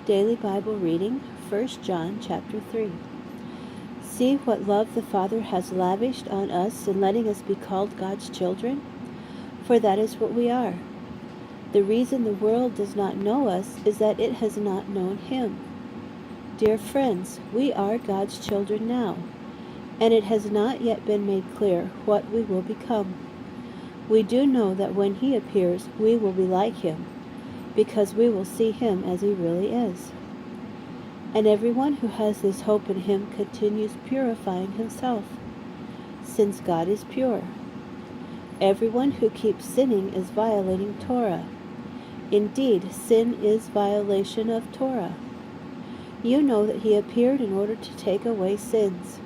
Daily Bible reading, 1 John chapter 3. See what love the Father has lavished on us in letting us be called God's children, for that is what we are. The reason the world does not know us is that it has not known Him. Dear friends, we are God's children now, and it has not yet been made clear what we will become. We do know that when He appears, we will be like Him, because we will see Him as He really is. And everyone who has this hope in Him continues purifying himself, since God is pure. Everyone who keeps sinning is violating Torah. Indeed, sin is violation of Torah. You know that He appeared in order to take away sins,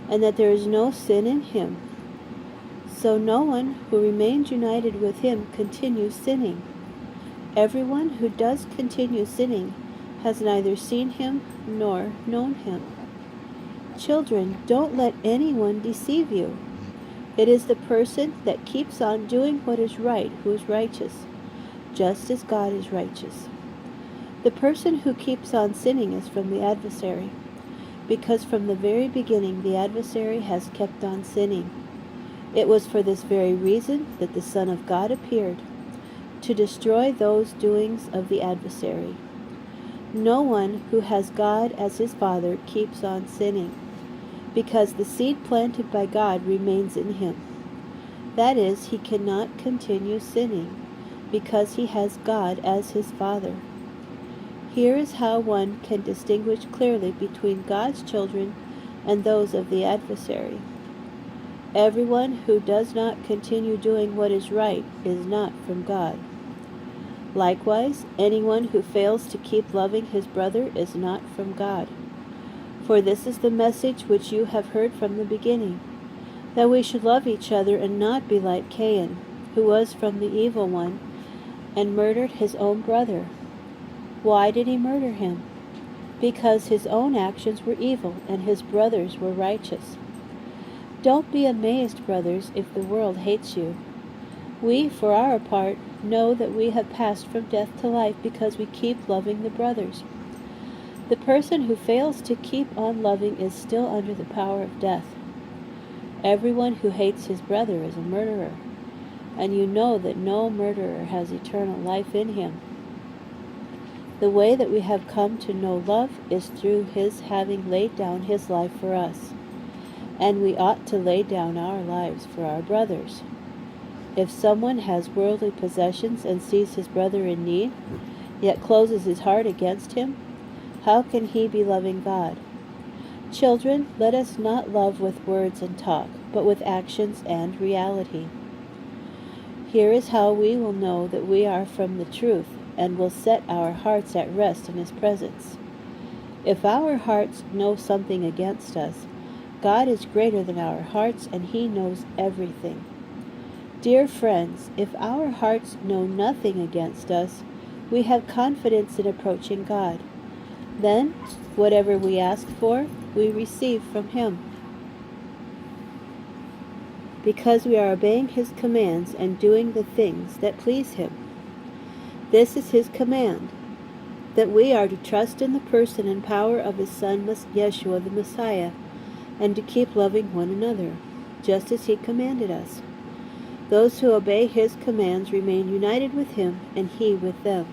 and that there is no sin in Him. So no one who remains united with Him continues sinning. Everyone who does continue sinning has neither seen Him nor known Him. Children, don't let anyone deceive you. It is the person that keeps on doing what is right who is righteous, just as God is righteous. The person who keeps on sinning is from the adversary, because from the very beginning the adversary has kept on sinning. It was for this very reason that the Son of God appeared, to destroy those doings of the adversary. No one who has God as his Father keeps on sinning, because the seed planted by God remains in him. That is, he cannot continue sinning, because he has God as his Father. Here is how one can distinguish clearly between God's children and those of the adversary. Everyone who does not continue doing what is right is not from God. Likewise, anyone who fails to keep loving his brother is not from God. For this is the message which you have heard from the beginning, that we should love each other and not be like Cain, who was from the evil one, and murdered his own brother. Why did he murder him? Because his own actions were evil and his brother's were righteous. Don't be amazed, brothers, if the world hates you. We, for our part, know that we have passed from death to life because we keep loving the brothers. The person who fails to keep on loving is still under the power of death. Everyone who hates his brother is a murderer, and you know that no murderer has eternal life in him. The way that we have come to know love is through His having laid down His life for us, and we ought to lay down our lives for our brothers. If someone has worldly possessions and sees his brother in need, yet closes his heart against him, how can he be loving God? Children, let us not love with words and talk, but with actions and reality. Here is how we will know that we are from the truth, and will set our hearts at rest in His presence. If our hearts know something against us, God is greater than our hearts, and He knows everything. Dear friends, if our hearts know nothing against us, we have confidence in approaching God. Then, whatever we ask for, we receive from Him, because we are obeying His commands and doing the things that please Him. This is His command, that we are to trust in the person and power of His Son, Yeshua the Messiah, and to keep loving one another, just as He commanded us. Those who obey His commands remain united with Him, and He with them.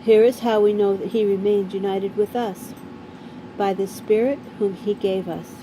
Here is how we know that He remains united with us, by the Spirit whom He gave us.